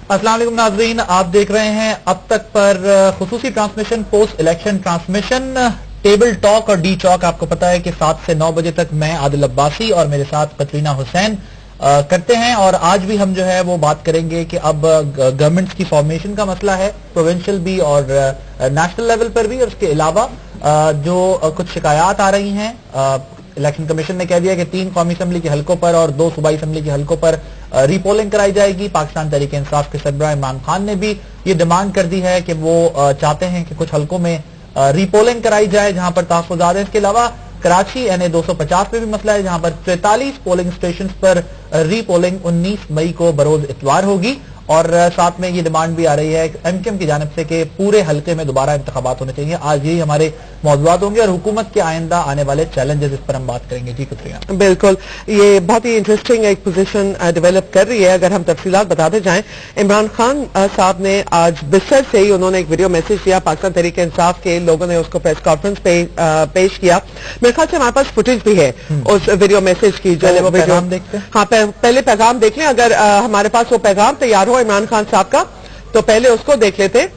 अस्सलाम वालेकुम नाज़रीन, आप देख रहे हैं अब तक पर खुसूसी transmission post election transmission table talk और डी चौक। आपको पता है कि 7 से 9 बजे तक मैं आदिल अब्बासी और मेरे साथ कतरीना हुसैन करते हैं। और आज भी हम जो है वो बात करेंगे कि अब गवर्नमेंट्स की फॉर्मेशन का मसला है, प्रोविंशियल भी और नेशनल लेवल पर भी, और उसके अलावा जो कुछ शिकायत आ रही हैं। इलेक्शन कमीशन ने कह दिया कि 3 कौमी असम्बली के हलकों पर और 2 सूबाई असम्बली के हलकों पर रीपोलिंग कराई जाएगी। पाकिस्तान तहरीक इंसाफ के सरबराह इमरान खान ने भी ये डिमांड कर दी है कि वो चाहते हैं कि कुछ हलकों में रीपोलिंग कराई जाए जहां पर तहफ्फुज़ात है। इसके अलावा कराची NA 250 में भी मसला है जहां पर 43 पोलिंग स्टेशन पर रीपोलिंग 19 मई को बरोज इतवार होगी। और साथ में ये डिमांड भी आ रही है MKM की जानिब से कि पूरे हल्के में दोबारा इंतखाबात होने चाहिए। आज यही हमारे मौज़ूआत होंगे और हुकूमत के आइंदा आने वाले चैलेंजेस, इस पर हम बात करेंगे। जी कतरीना। बिल्कुल, ये बहुत ही इंटरेस्टिंग एक पोजीशन डेवलप कर रही है। अगर हम तफसीलात बताते जाएं, इमरान खान साहब ने आज बिस्तर से ही उन्होंने एक वीडियो मैसेज दिया। पाकिस्तान तहरीक इंसाफ के लोगों ने उसको प्रेस कॉन्फ्रेंस पे पेश किया। मेरे ख्याल से हमारे पास फुटेज भी है उस वीडियो मैसेज की। जो वो पैगाम देखते हैं, हाँ पहले पैगाम देख लें। अगर हमारे पास वो पैगाम तैयार हो इमरान खान साहब का तो पहले उसको देख लेते।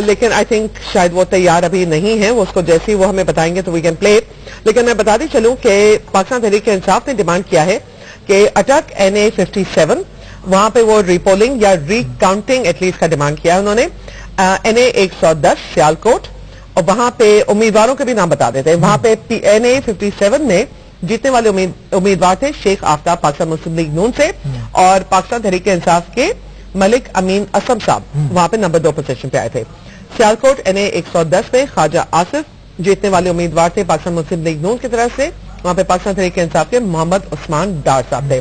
लेकिन आई थिंक शायद वो तैयार अभी नहीं है, वो उसको जैसे ही वो हमें बताएंगे तो वी कैन प्ले। लेकिन मैं बताती चलूं कि पाकिस्तान तहरीक इंसाफ ने डिमांड किया है कि अटक NA 57 वहां पे वो रीपोलिंग या रीकाउंटिंग एटलीस्ट का डिमांड किया है उन्होंने। NA 110 सियालकोट, और वहां पे उम्मीदवारों के भी नाम बता देते हैं। वहां पे NA 57 में जीतने वाले उम्मीदवार थे शेख आफ्ताब पाकिस्तान मुस्लिम लीग नून से, और पाकिस्तान तहरीक इंसाफ के मलिक अमीन असम साहब वहां पे नंबर 2 पोजीशन पे आए थे। सियालकोट NA 110 में ख्वाजा आसिफ जीतने वाले उम्मीदवार थे पाकिस्तान मुस्लिम लीग नून की तरफ से। वहां पे पाकिस्तान तहरीक इंसाफ के मोहम्मद उस्मान डार साहब थे।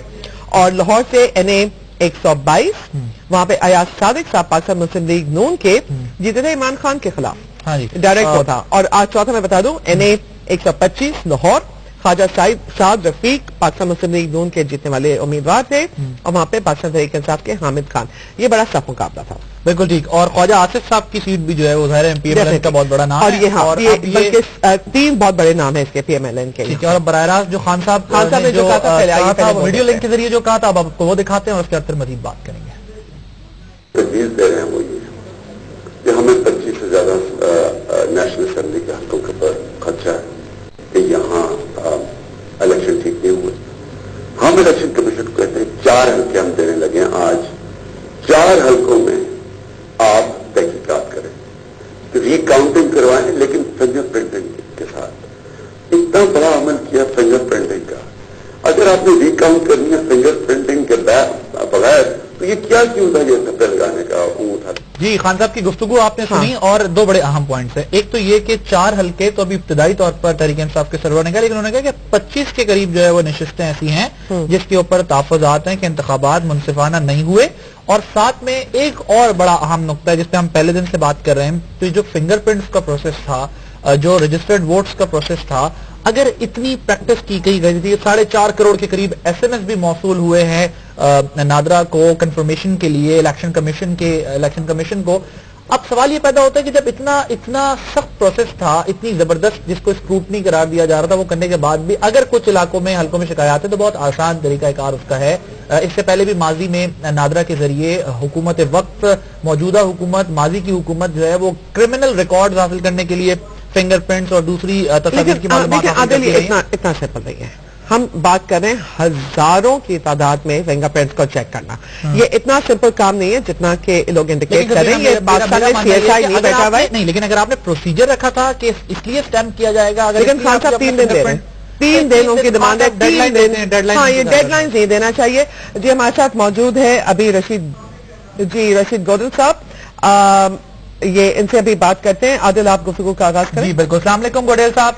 और लाहौर से NA 122 वहां पे अयाज सादिक साहब पाकिस्तान मुस्लिम लीग नून के जीते थे इमरान खान के खिलाफ। डायरेक्ट वो था। और आज चौथा मैं बता दूं, NA 125 लाहौर ख्वाजा साद रफीक पाकिस्तान मुस्लिम लीग नून के जीतने वाले उम्मीदवार थे, और वहां पे पाकिस्तान तहरीक इंसाफ के हामिद खान। ये बड़ा सख्त मुकाबला था। बिल्कुल ठीक। और ख्वाजा आसिफ साहब की सीट भी जो है वो PMLN का बहुत बड़ा नाम और है। ये हाँ, बल्कि 3 बहुत बड़े नाम है इसके PMLN के। ठीक है। और बराह रास्त जो खान साहब ने जो कहा था पहले वीडियो लिंक के जरिए जो कहा था, अब आपको वो दिखाते हैं और उसके बाद मजीद बात करेंगे। दे रहे हैं वो ये कि हमें 25 से ज्यादा नेशनल असेंबली के हकों के ऊपर खर्चा है कि यहाँ इलेक्शन ठीक नहीं हुए। हम इलेक्शन कमीशन को कहते हैं 4 हल्के हम देने लगे हैं। आज 4 हल्कों में आप तहकीकात करें, रिकाउंटिंग करवाएं, लेकिन फिंगर प्रिंटिंग के साथ। इतना बड़ा अमल किया फिंगर प्रिंटिंग का। अगर आपने रिकाउंट करनी है फिंगर प्रिंटिंग के बगैर तो ये क्या क्यों था, ये धब्बे लगाने का था। जी, खान साहब की गुफ्तगू आपने सुनी। और 2 बड़े अहम पॉइंट्स हैं। एक तो ये कि 4 हल्के तो अभी इब्तदाई तौर पर तहरीक इंसाफ के सरवर ने कहा, लेकिन उन्होंने कहा कि 25 के करीब जो है वो नशिस्तें ऐसी हैं जिसके ऊपर तहफ्फुज़ात हैं कि इंतखाबात मुनसिफाना नहीं हुए। और साथ में एक और बड़ा अहम नुकता है जिसपे हम पहले दिन से बात कर रहे हैं, तो जो फिंगरप्रिंट्स का प्रोसेस था, जो रजिस्टर्ड वोट्स का प्रोसेस था, अगर इतनी प्रैक्टिस की गई थी, 4.5 करोड़ के करीब SMS भी मौसूल हुए हैं नादरा को कंफर्मेशन के लिए इलेक्शन कमीशन को। अब सवाल ये पैदा होता है कि जब इतना सख्त प्रोसेस था, इतनी जबरदस्त जिसको स्क्रूटनी करार दिया जा रहा था, वो करने के बाद भी अगर कुछ इलाकों में हल्कों में शिकायत है तो बहुत आसान तरीकाकार उसका है। इससे पहले भी माजी में नादरा के जरिए हुकूमत वक्त, मौजूदा हुकूमत, माजी की हुकूमत जो है वो क्रिमिनल रिकॉर्ड हासिल करने के लिए फिंगरप्रिंट्स और दूसरी तस्वीर की मालूमात इतना सिंपल नहीं है। हम बात कर रहे हैं हजारों की तादाद में फिंगरप्रिंट्स को चेक करना। ये इतना सिंपल काम नहीं है जितना कि लोग इंडिकेट कर रहे हैं। ये पाकिस्तान में CSI नहीं बैठा हुआ है। नहीं, लेकिन अगर आपने प्रोसीजर रखा था कि इसलिए स्टैम्प किया जाएगा, लेकिन खान साहब 3 दिन दे रहे हैं। 3 दिन उनकी डिमांड है। डेडलाइन हाँ, ये डेडलाइन नहीं देना चाहिए। जी, हमारे साथ मौजूद है अभी रशीद गोदल साहब। ये इनसे अभी बात करते हैं। आदिल, आप गुफ्तगू का आगाज करें। जी बिल्कुल। अस्सलाम वालेकुम गोडेल साहब।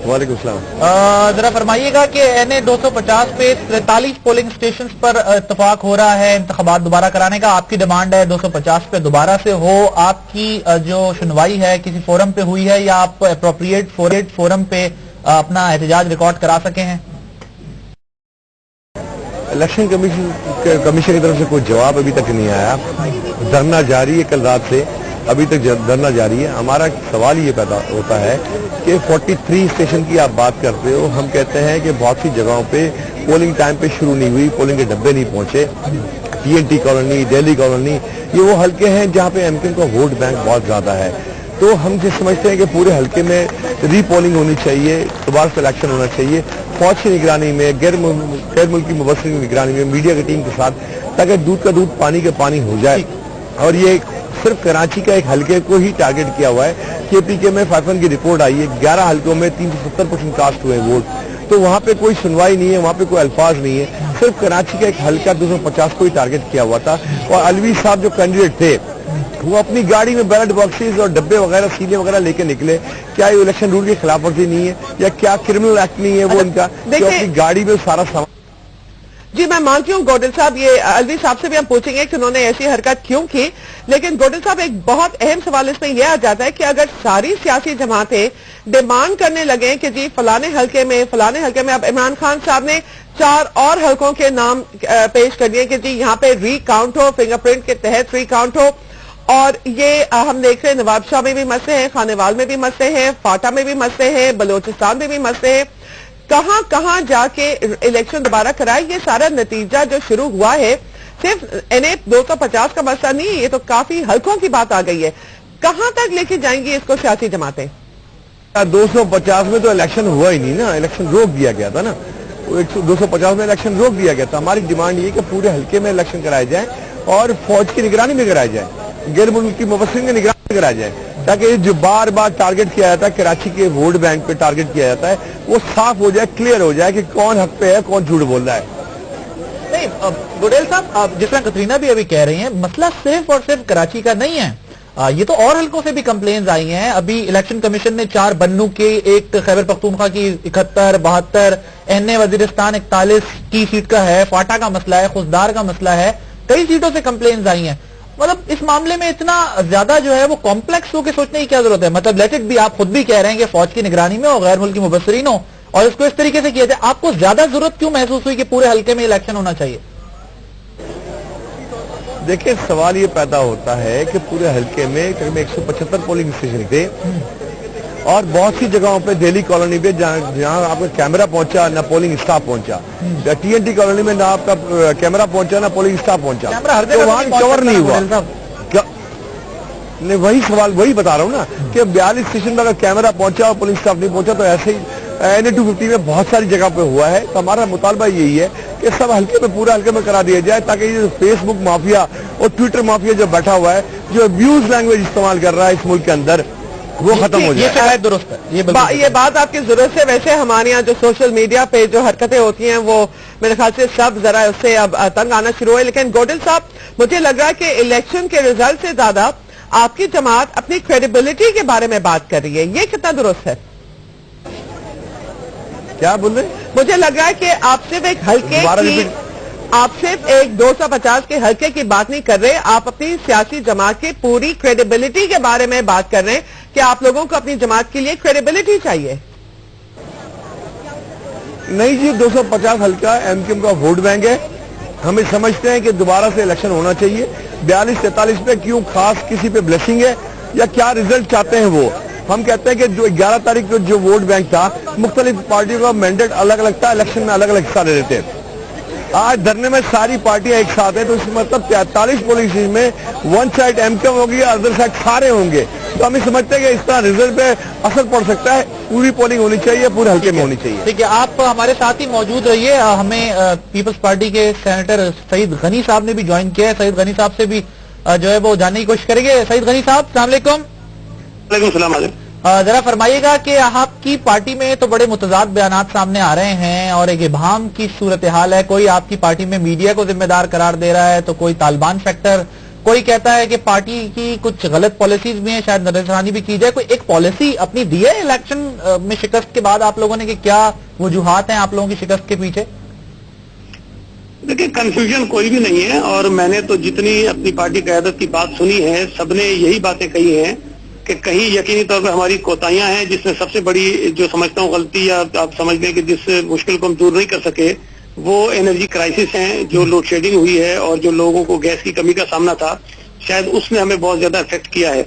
वालेकुम सलाम। जरा फरमाइएगा कि NA 250 पे 43 पोलिंग स्टेशन पर इत्तेफाक हो रहा है इंतखाबात दोबारा कराने का। आपकी डिमांड है 250 पे दोबारा से हो। आपकी जो सुनवाई है किसी फोरम पे हुई है या आप अप्रोप्रिएट फोरम पे अपना एहतजाज रिकॉर्ड करा सके हैं? इलेक्शन कमीशन की तरफ से कोई जवाब अभी तक नहीं आया। धरना जारी है, कल रात से अभी तक धरना जारी है। हमारा सवाल ये पैदा होता है कि 43 स्टेशन की आप बात करते हो, हम कहते हैं कि बहुत सी जगहों पे पोलिंग टाइम पे शुरू नहीं हुई, पोलिंग के डब्बे नहीं पहुंचे। TNT कॉलोनी, दिल्ली कॉलोनी, ये वो हल्के हैं जहाँ पे MKM का वोट बैंक बहुत ज्यादा है। तो हम जो समझते हैं कि पूरे हल्के में रीपोलिंग होनी चाहिए, दोबारा से इलेक्शन होना चाहिए, फौज की निगरानी में, गैर मुल्की मुबस्सिर की निगरानी में, मीडिया की टीम के साथ, ताकि दूध का दूध पानी का पानी हो जाए। और ये सिर्फ कराची का एक हल्के को ही टारगेट किया हुआ है। KPK में 5-1 की रिपोर्ट आई है, 11 हल्कों में 370% कास्ट हुए वोट, तो वहां पे कोई सुनवाई नहीं है, वहां पे कोई अल्फाज नहीं है। सिर्फ कराची का एक हल्का 250 को ही टारगेट किया हुआ था। और अलवी साहब जो कैंडिडेट थे वो अपनी गाड़ी में बैलेट बॉक्सेस और डब्बे वगैरह, सीले वगैरह लेके निकले। क्या ये इलेक्शन रूल की खिलाफ वर्जी नहीं है या क्या क्रिमिनल एक्ट नहीं है वो इनका, जो अपनी गाड़ी में सारा सामान। जी मैं मानती हूँ गोडिल साहब, ये अलवी साहब से भी हम पूछेंगे कि उन्होंने ऐसी हरकत क्यों की, लेकिन गोडिल साहब एक बहुत अहम सवाल इसमें यह आ जाता है कि अगर सारी सियासी जमातें डिमांड करने लगे कि जी फलाने हल्के में अब इमरान खान साहब ने 4 और हल्कों के नाम पेश कर दिए कि जी यहाँ पे रीकाउंट हो, फिंगरप्रिंट के तहत रीकाउंट हो, और ये हम देख रहे हैं नवाबशाह में भी मसले हैं, खानेवाल में भी मसले हैं, फाटा में भी मसले हैं, बलोचिस्तान में भी मसले हैं। कहां कहां जाके इलेक्शन दोबारा कराए, ये सारा नतीजा जो शुरू हुआ है सिर्फ NA 250 का मसला नहीं, ये तो काफी हल्कों की बात आ गई है। कहां तक लेके जाएंगी इसको सियासी जमातें? 250 में तो इलेक्शन हुआ ही नहीं ना, इलेक्शन रोक दिया गया था ना, 250 में इलेक्शन रोक दिया गया था। हमारी डिमांड ये कि पूरे हल्के में इलेक्शन कराए जाए और फौज की निगरानी में कराए जाए, गैर मुल्की मुबस्सिर की निगरानी में कराया जाए, ताकि जो बार बार टारगेट किया जाता है, कराची के वोट बैंक पे टारगेट किया जाता है, वो साफ हो जाए, क्लियर हो जाए कि कौन हक पे है, कौन झूठ बोल रहा है। नहीं गोडेल साहब, जिस तरह कतरीना भी अभी कह रही हैं, मसला सिर्फ और सिर्फ कराची का नहीं है, ये तो और हल्कों से भी कंप्लेन्स आई हैं। अभी इलेक्शन कमीशन ने 4 बन्नू के, एक खैबर पख्तूनख्वा की 71, 72, NA वजीरिस्तान 41 की सीट का है, फाटा का मसला है, खुशदार का मसला है, कई सीटों से कंप्लेन्स आई हैं। मतलब इस मामले में इतना ज्यादा जो है वो कॉम्प्लेक्स होकर सोचने की क्या जरूरत है? मतलब लेट इट बी, आप खुद भी कह रहे हैं कि फौज की निगरानी में और गैर मुल्की मुबस्सिरीन हो और इसको इस तरीके से किया जाए, आपको ज्यादा जरूरत क्यों महसूस हुई कि पूरे हल्के में इलेक्शन होना चाहिए? देखिए, सवाल ये पैदा होता है कि पूरे हल्के में करीब 175 पोलिंग स्टेशन थे और बहुत सी जगहों पे दिल्ली कॉलोनी पे जहां आपका कैमरा पहुंचा ना पोलिंग स्टाफ पहुंचा, TNT कॉलोनी में ना आपका कैमरा पहुंचा ना पोलिंग स्टाफ पहुंचा, तो वहां कवर नहीं हुआ। नहीं, वही सवाल वही बता रहा हूँ ना कि 42 स्टेशन पर अगर कैमरा पहुंचा और पुलिस स्टाफ नहीं पहुंचा, तो ऐसे ही NA 250 में बहुत सारी जगह पे हुआ है। तो हमारा मुतालबा यही है कि सब हल्के में, पूरा हल्के में करा दिया जाए, ताकि ये फेसबुक माफिया और ट्विटर माफिया जो बैठा हुआ है, जो अब्यूज लैंग्वेज इस्तेमाल कर रहा है इस मुल्क के अंदर, वो खत्म हो जाए। ये दुरुस्त है, ये बात आपकी जरूरत से। वैसे हमारे यहाँ जो सोशल मीडिया पे जो हरकतें होती हैं वो मेरे ख्याल से सब जरा उससे अब तंग आना शुरू है। लेकिन गोडिल साहब, मुझे लग रहा है कि इलेक्शन के रिजल्ट से ज्यादा आपकी जमात अपनी क्रेडिबिलिटी के बारे में बात कर रही है, ये कितना दुरुस्त है? क्या बोल रहे? मुझे लग रहा है कि आप सिर्फ एक हल्के की, आप सिर्फ एक 250 के हल्के की बात नहीं कर रहे, आप अपनी सियासी जमात की पूरी क्रेडिबिलिटी के बारे में बात कर रहे हैं कि आप लोगों को अपनी जमात के लिए क्रेडिबिलिटी चाहिए। नहीं जी, 250 हल्का MKM का वोट बैंक है, हमें समझते हैं कि दोबारा से इलेक्शन होना चाहिए। 42-43 पे क्यों खास किसी पे ब्लेसिंग है या क्या रिजल्ट चाहते हैं वो? हम कहते हैं कि जो 11 तारीख को जो वोट बैंक था, मुख्तलिफ पार्टियों का मैंडेट अलग अलग था, इलेक्शन में अलग अलग हिस्सा ले रहे थे। आज धरने में सारी पार्टियां एक साथ हैं, तो इसका मतलब 43 पोलिंग स्टेशन में वन साइड MKM होगी, अदर साइड सारे होंगे। तो हम समझते हैं कि इस तरह रिजल्ट पे असर पड़ सकता है। पूरी पोलिंग होनी चाहिए, पूरे हल्के में होनी चाहिए। ठीक है, आप हमारे साथ ही मौजूद रहिए। हमें पीपल्स पार्टी के सेनेटर सईद गनी साहब ने भी ज्वाइन किया है। सईद गनी साहब से भी जो है वो जानने की कोशिश करेंगे। सईद गनी साहब, अस्सलाम वालेकुम। जरा फरमाइएगा कि आपकी पार्टी में तो बड़े मुतजाद बयानात सामने आ रहे हैं और एक इबाम की सूरत हाल है। कोई आपकी पार्टी में मीडिया को जिम्मेदार करार दे रहा है, तो कोई तालिबान फैक्टर, कोई कहता है कि पार्टी की कुछ गलत पॉलिसीज भी हैं, शायद नजरसानी भी की जाए। कोई एक पॉलिसी अपनी दी है इलेक्शन में शिकस्त के बाद आप लोगों ने, कि क्या वजूहात हैं आप लोगों की शिकस्त के पीछे? देखिए, कंफ्यूजन कोई भी नहीं है और मैंने तो जितनी अपनी पार्टी क़यादत की बात सुनी है, सबने यही बातें कही हैं कि कहीं यकीनी तौर पर हमारी कोताहियां हैं, जिसमें सबसे बड़ी जो समझता हूँ गलती या आप समझ लें कि जिस मुश्किल को हम दूर नहीं कर सके, वो एनर्जी क्राइसिस है, जो लोड शेडिंग हुई है और जो लोगों को गैस की कमी का सामना था, शायद उसने हमें बहुत ज्यादा इफेक्ट किया है।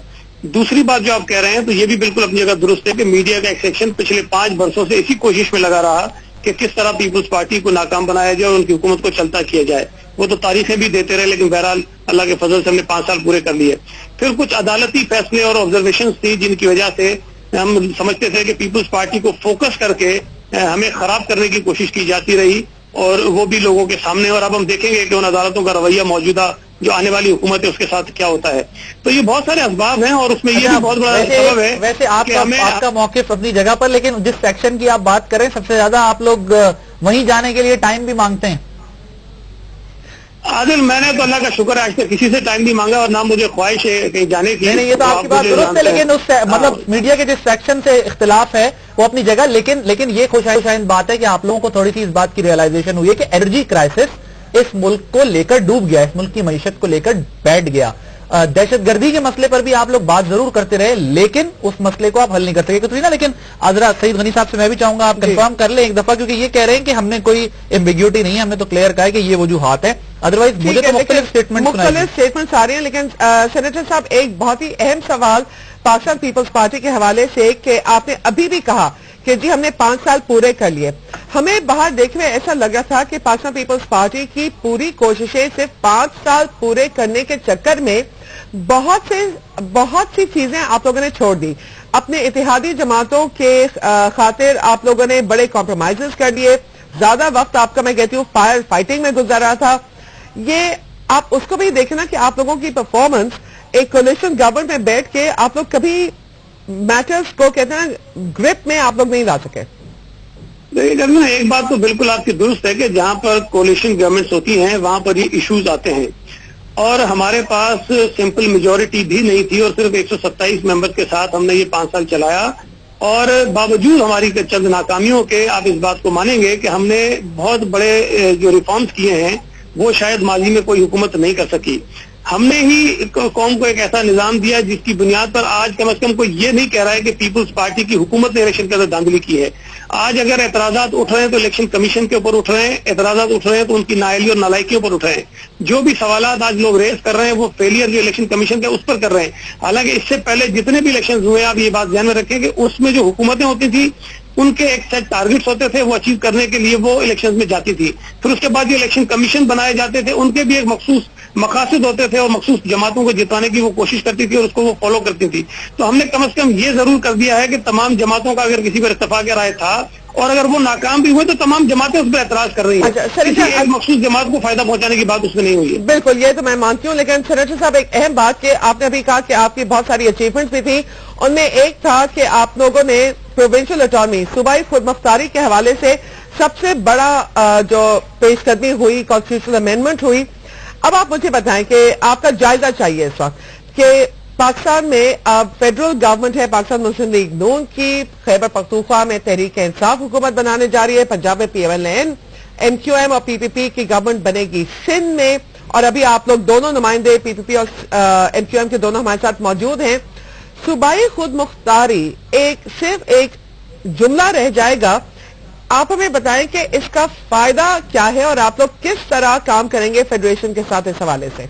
दूसरी बात जो आप कह रहे हैं, तो ये भी बिल्कुल अपनी जगह दुरुस्त है कि मीडिया का एक सेक्शन पिछले 5 वर्षों से इसी कोशिश में लगा रहा کہ کس طرح پیپلز پارٹی کو ناکام بنایا جائے اور ان کی حکومت کو چلتا کیا جائے. وہ تو تاریخیں بھی دیتے رہے, لیکن بہرحال اللہ کے فضل سے ہم نے 5 سال پورے کر لیے. پھر کچھ عدالتی فیصلے اور آبزرویشنز تھی جن کی وجہ سے ہم سمجھتے تھے کہ پیپلز پارٹی کو فوکس کر کے ہمیں خراب کرنے کی کوشش کی جاتی رہی, اور وہ بھی لوگوں کے سامنے. اور اب ہم دیکھیں گے کہ ان عدالتوں کا رویہ موجودہ جو آنے والی حکومت ہے اس کے ساتھ کیا ہوتا ہے. تو یہ بہت سارے اسباب ہیں, اور اس میں یہ بھی بہت بڑا سبب ہے. ویسے آپ کا موقف اپنی جگہ پر, لیکن جس سیکشن کی آپ بات کریں سب سے زیادہ آپ لوگ وہیں جانے کے لیے ٹائم بھی مانگتے ہیں. عادل, میں نے تو اللہ کا شکر ہے آج تک کسی سے ٹائم نہیں مانگا, اور نہ مجھے خواہش ہے کہیں جانے کی. نہیں, یہ تو آپ کی بات درست ہے, لیکن اس مطلب میڈیا کے جس سیکشن سے اختلاف ہے وہ اپنی جگہ. لیکن یہ خوشائند بات ہے کہ آپ لوگوں کو تھوڑی سی اس بات کی ریئلائزیشن ہوئی ہے کہ انرجی کرائسس اس ملک کو لے کر ڈوب گیا, اس ملک کی معیشت کو لے کر بیٹھ گیا. دہشت گردی کے مسئلے پر بھی آپ لوگ بات ضرور کرتے رہے, لیکن اس مسئلے کو آپ حل نہیں کر سکے. کترینا, لیکن حضرت سعید غنی صاحب سے میں بھی چاہوں گا آپ کنفرم کر لیں ایک دفعہ, کیونکہ یہ کہہ رہے ہیں کہ ہم نے کوئی ایمبیگیوٹی نہیں ہے, ہم نے تو کلیئر کہا ہے کہ یہ وجوہات ہے. ادروائز مجھے تو مختلف اسٹیٹمنٹس آ رہے ہیں, لیکن سینیٹر صاحب ایک بہت ہی اہم سوال پاکستان پیپلز پارٹی کے حوالے سے, کہ آپ نے ابھی بھی کہا کہ جی ہم نے 5 سال پورے کر لیے. ہمیں باہر دیکھنے ایسا لگا تھا کہ پاکستان پیپلز پارٹی کی پوری کوششیں صرف 5 سال پورے کرنے کے چکر میں بہت سی چیزیں آپ لوگوں نے چھوڑ دی. اپنے اتحادی جماعتوں کے خاطر آپ لوگوں نے بڑے کمپرومائزز کر لیے. زیادہ وقت آپ کا میں کہتی ہوں فائر فائٹنگ میں گزرا تھا. یہ آپ اس کو بھی دیکھنا کہ آپ لوگوں کی پرفارمنس ایک کولیشن گورنمنٹ میں بیٹھ کے آپ لوگ کبھی میٹرز کو کہتے ہیں گرپ میں آپ لوگ نہیں لا سکے. دیکھیے, ایک بات تو بالکل آپ کی درست ہے کہ جہاں پر کولیشن گورنمنٹس ہوتی ہیں وہاں پر یہ ایشوز آتے ہیں, اور ہمارے پاس سمپل میجورٹی بھی نہیں تھی, اور صرف 127 ممبرز کے ساتھ ہم نے یہ 5 سال چلایا. اور باوجود ہماری چند ناکامیوں کے آپ اس بات کو مانیں گے کہ ہم نے بہت بڑے جو ریفارمز کیے ہیں وہ شاید ماضی میں کوئی حکومت نہیں کر سکی. ہم نے ہی قوم کو ایک ایسا نظام دیا جس کی بنیاد پر آج کم از کم کوئی یہ نہیں کہہ رہا ہے کہ پیپلز پارٹی کی حکومت نے الیکشن کے اندر دھاندلی کی ہے. آج اگر اعتراضات اٹھ رہے ہیں تو الیکشن کمیشن کے اوپر اٹھ رہے ہیں, اعتراضات اٹھ رہے ہیں تو ان کی نااہلی اور نالائکیوں پر اٹھ رہے ہیں. جو بھی سوالات آج لوگ ریز کر رہے ہیں وہ فیلئر جو الیکشن کمیشن کا اس پر کر رہے ہیں. حالانکہ اس سے پہلے جتنے بھی الیکشن ہوئے آپ یہ بات ذہن میں رکھیں کہ اس میں جو حکومتیں ہوتی تھی ان کے ایک سیٹ ٹارگٹس ہوتے تھے, وہ اچیو کرنے کے لیے وہ الیکشن میں جاتی تھی. پھر اس کے بعد جو الیکشن کمیشن بنائے جاتے تھے ان کے بھی ایک مخصوص مقاصد ہوتے تھے, اور مخصوص جماعتوں کو جتانے کی وہ کوشش کرتی تھی اور اس کو وہ فالو کرتی تھی. تو ہم نے کم از کم یہ ضرور کر دیا ہے کہ تمام جماعتوں کا اگر کسی پر اتفاق رائے تھا اور اگر وہ ناکام بھی ہوئے تو تمام جماعتیں اس پر اعتراض کر رہی ہیں. ایک مخصوص جماعت کو فائدہ پہنچانے کی بات اس میں نہیں ہوئی ہے. بالکل, یہ تو میں مانتی ہوں, لیکن سینیٹر صاحب ایک اہم بات کہ آپ نے ابھی کہا کہ آپ کی بہت ساری اچیومنٹس بھی تھی, ان میں ایک تھا کہ آپ لوگوں نے پروونشل اٹانومی صوبائی خود مختاری کے حوالے سے سب سے بڑا جو پیش قدمی ہوئی, کانسٹیٹیوشنل امینڈمنٹ ہوئی. اب آپ مجھے بتائیں کہ آپ کا جائزہ چاہیے اس وقت کہ پاکستان میں اب فیڈرل گورنمنٹ ہے, پاکستان مسلم لیگ نون کی, خیبر پختونخوا میں تحریک انصاف حکومت بنانے جا رہی ہے, پنجاب میں PMLN, MQM اور PPP کی گورنمنٹ بنے گی سندھ میں, اور ابھی آپ لوگ دونوں نمائندے PPP اور MQM کے دونوں ہمارے ساتھ موجود ہیں. صوبائی خود مختاری صرف ایک جملہ رہ جائے گا. آپ ہمیں بتائیں کہ اس کا فائدہ کیا ہے اور آپ لوگ کس طرح کام کریں گے فیڈریشن کے ساتھ اس حوالے سے.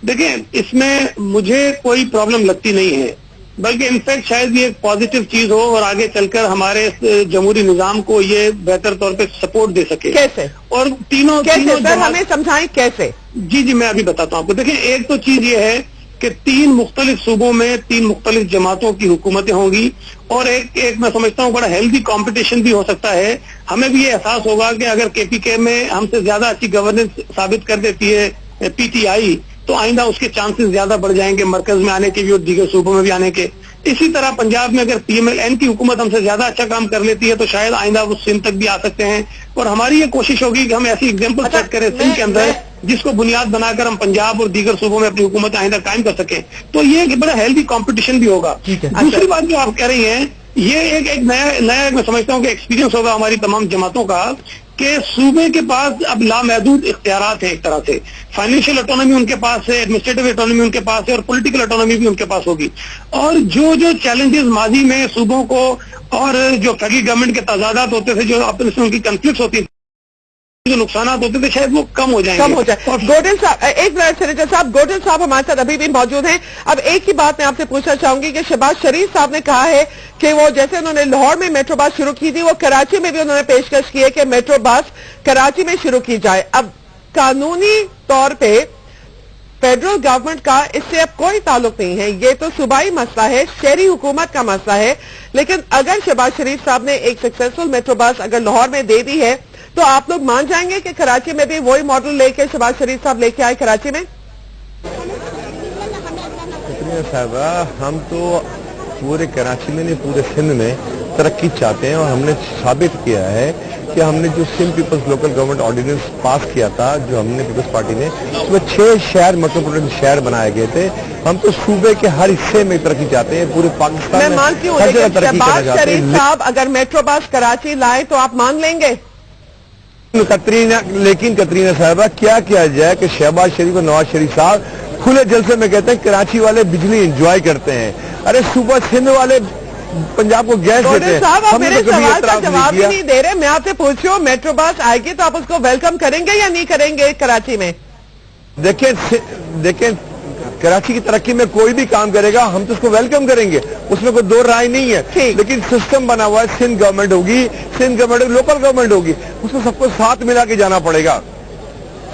دیکھیں, اس میں مجھے کوئی پرابلم لگتی نہیں ہے, بلکہ انفیکٹ شاید یہ ایک پازیٹو چیز ہو اور آگے چل کر ہمارے جمہوری نظام کو یہ بہتر طور پہ سپورٹ دے سکے. کیسے؟ اور تینوں سر ہمیں سمجھائیں کیسے. جی میں ابھی بتاتا ہوں آپ کو. دیکھیں, ایک تو چیز یہ ہے کہ 3 مختلف صوبوں میں 3 مختلف جماعتوں کی حکومتیں ہوں گی, اور ایک میں سمجھتا ہوں بڑا ہیلدی کمپٹیشن بھی ہو سکتا ہے. ہمیں بھی یہ احساس ہوگا کہ اگر KPK میں ہم سے زیادہ اچھی گورننس ثابت کر دیتی ہے PTI تو آئندہ اس کے چانسز زیادہ بڑھ جائیں گے مرکز میں آنے کے بھی اور دیگر صوبوں میں بھی آنے کے. اسی طرح پنجاب میں اگر PMLN کی حکومت ہم سے زیادہ اچھا کام کر لیتی ہے تو شاید آئندہ وہ سندھ تک بھی آ سکتے ہیں. اور ہماری یہ کوشش ہوگی کہ ہم ایسی ایگزامپل سیٹ کریں سندھ کے اندر جس کو بنیاد بنا کر ہم پنجاب اور دیگر صوبوں میں اپنی حکومت آئندہ قائم کر سکیں. تو یہ ایک بڑا ہیلدی کمپٹیشن بھی ہوگا. دوسری بات جو آپ کہہ رہی ہیں, یہ ایک نیا میں سمجھتا ہوں کہ ایکسپیرینس ہوگا ہماری تمام جماعتوں کا کہ صوبے کے پاس اب لامحدود اختیارات ہیں. ایک طرح سے فائنینشیل اٹانومی ان کے پاس ہے, ایڈمنسٹریٹو اٹانومی ان کے پاس ہے, اور پولیٹیکل اٹانومی بھی ان کے پاس ہوگی. اور جو چیلنجز ماضی میں صوبوں کو اور جو فیڈرل گورنمنٹ کے تضادات ہوتے تھے, جو آپس میں ان کی کنفلکٹس ہوتی जो नुकसान होते थे शायद वो कम हो जाएंगे। कम हो जाए। गोडल साहब, एक मिनट सेनेटर साहब, गोडल साहब हमारे साथ अभी भी मौजूद हैं। अब एक ही बात मैं आपसे पूछना चाहूंगी कि शहबाज शरीफ साहब ने कहा है कि वो जैसे उन्होंने लाहौर में मेट्रो बस शुरू की थी, वो कराची में भी उन्होंने पेशकश की है कि मेट्रो बस कराची में शुरू की जाए। अब कानूनी तौर पे फेडरल गवर्नमेंट का इससे अब कोई ताल्लुक नहीं है, ये तो सूबाई मसला है, शहरी हुकूमत का मसला है। लेकिन अगर शहबाज शरीफ साहब ने एक सक्सेसफुल मेट्रो बस अगर लाहौर में दे दी है तो आप लोग मान जाएंगे कि कराची में भी वही मॉडल लेके शहबाज शरीफ साहब लेके आए कराची में? साहबा, हम तो पूरे कराची में नहीं पूरे सिंध में तरक्की चाहते हैं और हमने साबित किया है कि हमने जो Sindh people's local government ordinance pass किया था, जो हमने पीपल्स पार्टी ने, उसमें 6 शहर मेट्रोपॉलिटन शहर बनाए गए थे। हम तो सूबे के हर हिस्से में तरक्की चाहते हैं, पूरे पाकिस्तान में मानती हूँ, हर जगह तरक्की करना शहबाज चाहते शरीफ हैं। साहब अगर मेट्रो बस कराची लाए तो आप मान लेंगे? लेकिन कतरीना साहबा, क्या किया जाए कि शहबाज शरीफ और नवाज शरीफ साहब खुले जलसे में कहते हैं कराची वाले बिजली एंजॉय करते हैं। अरे सुबह सिंध वाले पंजाब को गैस देते हैं। साहब, आप हमने मेरे तो कभी सवाल का एतराज नहीं जवाब ही किया। नहीं दे रहे। मैं आपसे पूछ रही हूँ, मेट्रो बस आएगी तो आप उसको वेलकम करेंगे या नहीं करेंगे कराची में? देखें, कराची की तरक्की में कोई भी काम करेगा हम तो उसको वेलकम करेंगे, उसमें कोई दो राय नहीं है। लेकिन सिस्टम बना हुआ है, सिंध गवर्नमेंट होगी, सिंध गवर्नमेंट लोकल गवर्नमेंट होगी, उसको सबको साथ मिला के जाना पड़ेगा,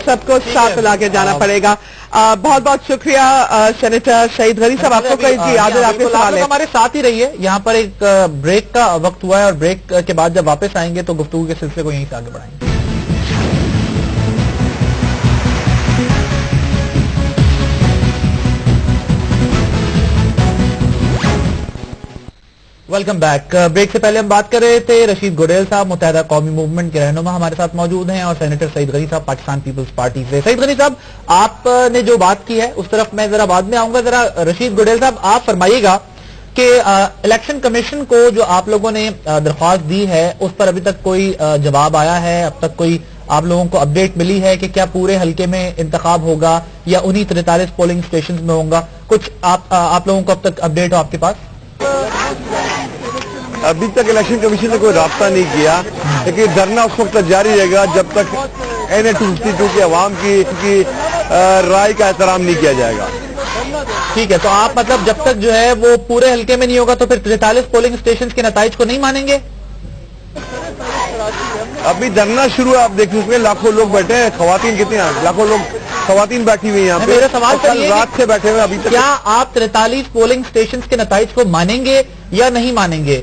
सबको साथ मिला के जाना पड़ेगा। बहुत बहुत शुक्रिया सेनेटर सईद गनी साहब, आपको कही जी आदिल आपके सवाल है। हमारे साथ ही रहिए, यहाँ पर एक ब्रेक का वक्त हुआ है और ब्रेक के बाद जब वापस आएंगे तो गुफ्तगू के सिलसिले को यहीं से आगे बढ़ाएंगे। Welcome back. ब्रेक से पहले हम बात कर रहे थे रशीद गोडेल साहब मुत्तहिदा कौमी मूवमेंट के रहनुमा हमारे साथ मौजूद हैं और सेनेटर सईद गनी साहब पाकिस्तान पीपल्स पार्टी से। सईद गनी साहब, आपने जो बात की है उस तरफ मैं जरा बाद में आऊंगा। जरा रशीद गोडेल साहब आप फरमाइएगा कि इलेक्शन कमीशन को जो आप लोगों ने दरख्वास्त दी है उस पर अभी तक कोई जवाब आया है? अब तक कोई आप लोगों को अपडेट मिली है कि क्या पूरे हल्के में इंतखाब होगा या उन्हीं 43 पोलिंग स्टेशन में होगा? कुछ आप लोगों को अब तक अपडेट हो आपके पास? अभी तक इलेक्शन कमीशन ने कोई राब्ता नहीं किया, लेकिन धरना उस वक्त तक जारी रहेगा जब तक NA 252 के अवाम की राय का एहतराम नहीं किया जाएगा। ठीक है, तो आप मतलब जब तक जो है वो पूरे हल्के में नहीं होगा तो फिर 43 पोलिंग स्टेशन के नताइज को नहीं मानेंगे? अभी धरना शुरू है, आप देखिए उसमें लाखों लोग बैठे हैं, खवातीन कितनी हैं? लाखों लोग खवातीन बैठी हुई हैं यहाँ पे। मेरा सवाल कल रात से बैठे हुए अभी तक। क्या आप 43 पोलिंग स्टेशन के नताइज को मानेंगे या नहीं मानेंगे?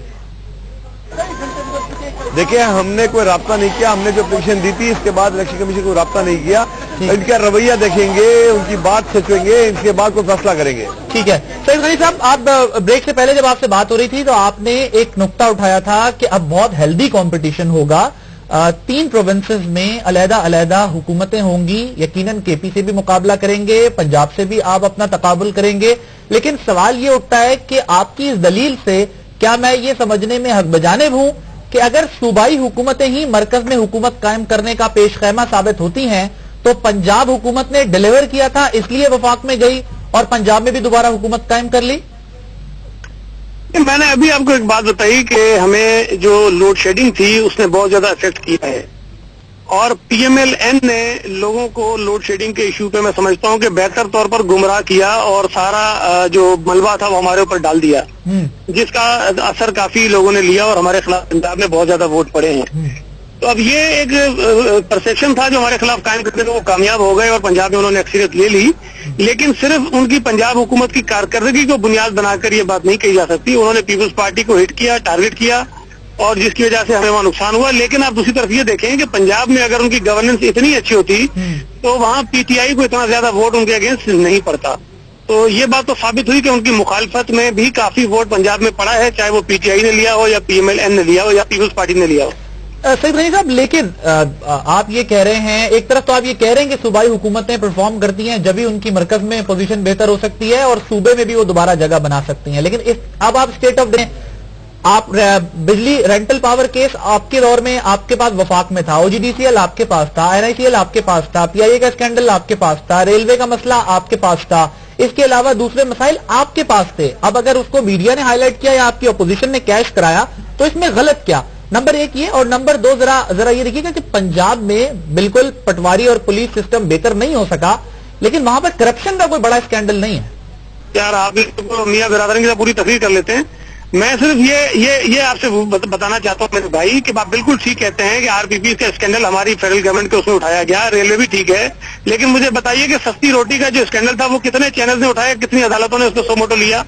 देखिए, हमने कोई राब्ता नहीं किया, हमने जो एप्लीकेशन दी थी इसके बाद इलेक्शन कमीशन को राब्ता नहीं किया। इनका रवैया देखेंगे, उनकी बात सोचेंगे, इसके बाद कोई फैसला करेंगे। ठीक है। सईद गनी साहब, आप ब्रेक से पहले जब आपसे बात हो रही थी तो आपने एक नुक्ता उठाया था कि अब बहुत हेल्दी कंपटीशन होगा, 3 प्रोविंसेस में अलग-अलग हुकूमतें होंगी, यकीनन केपी से भी मुकाबला करेंगे, पंजाब से भी आप अपना तकाबुल करेंगे। लेकिन सवाल ये उठता है कि आपकी इस दलील से क्या मैं ये समझने में हक बजानिब हूं कि अगर सूबाई हुकूमतें ही मरकज में हुकूमत कायम करने का पेशखैमा साबित होती हैं तो पंजाब हुकूमत ने डिलीवर किया था इसलिए वफाक में गई और पंजाब में भी दोबारा हुकूमत कायम कर ली? मैंने अभी आपको एक बात बताई कि हमें जो लोड शेडिंग थी उसने बहुत ज्यादा इफेक्ट किया है और PMLN ने लोगों को लोड शेडिंग के इशू पे मैं समझता हूं कि बेहतर तौर पर गुमराह किया और सारा जो मलबा था वो हमारे ऊपर डाल दिया, जिसका असर काफी लोगों ने लिया और हमारे खिलाफ पंजाब में बहुत ज्यादा वोट पड़े हैं। तो अब ये एक परसेप्शन था जो हमारे खिलाफ कायम करने में वो कामयाब हो गए और पंजाब में उन्होंने अक्सरियत ले ली। लेकिन सिर्फ उनकी पंजाब हुकूमत की कारकर्दगी को बुनियाद बनाकर ये बात नहीं कही जा सकती। उन्होंने पीपल्स पार्टी को हिट किया, टारगेट किया और जिसकी वजह से हमें वहाँ नुकसान हुआ। लेकिन आप दूसरी तरफ ये देखें कि पंजाब में अगर उनकी गवर्नेंस इतनी अच्छी होती तो वहाँ PTI को इतना ज्यादा वोट उनके अगेंस्ट नहीं पड़ता। तो ये बात तो साबित हुई कि उनकी मुखालफत में भी काफी वोट पंजाब में पड़ा है, चाहे वो PTI ने लिया हो या PMLN ने लिया हो या पीपल्स पार्टी ने लिया हो। सईद गनी साहब, लेकिन आप ये कह रहे हैं, एक तरफ तो आप ये कह रहे हैं कि सूबाई हुकूमतें परफॉर्म करती हैं जब भी उनकी मरकज में पोजीशन बेहतर हो सकती है और सूबे में भी वो दोबारा जगह बना सकती हैं। लेकिन अब आप स्टेट ऑफ आप बिजली रेंटल पावर केस आपके दौर में आपके पास वफाक में था, OGDCL आपके पास था, NICL आपके पास था, PIA का स्कैंडल आपके पास था, रेलवे का मसला आपके पास था, इसके अलावा दूसरे मसाइल आपके पास थे। अब अगर उसको मीडिया ने हाईलाइट किया या आपकी अपोजिशन ने कैश कराया तो इसमें गलत क्या? नंबर 1 ये, और नंबर 2 जरा ये देखिएगा कि पंजाब में बिल्कुल पटवारी और पुलिस सिस्टम बेहतर नहीं हो सका, लेकिन वहां पर करप्शन का कोई बड़ा स्कैंडल नहीं है। यार आप इसको मियां बिरादरी के साथ पूरी तकरीर कर लेते हैं। मैं सिर्फ ये आपसे बताना चाहता हूँ मेरे भाई कि आप बिल्कुल ठीक कहते हैं कि आरपीपी का स्कैंडल हमारी फेडरल गवर्नमेंट के उसमें उठाया गया, रेलवे भी ठीक है, लेकिन मुझे बताइए कि सस्ती रोटी का जो स्कैंडल था वो कितने चैनल ने उठाया, कितनी अदालतों ने उसको सोमोटो लिया?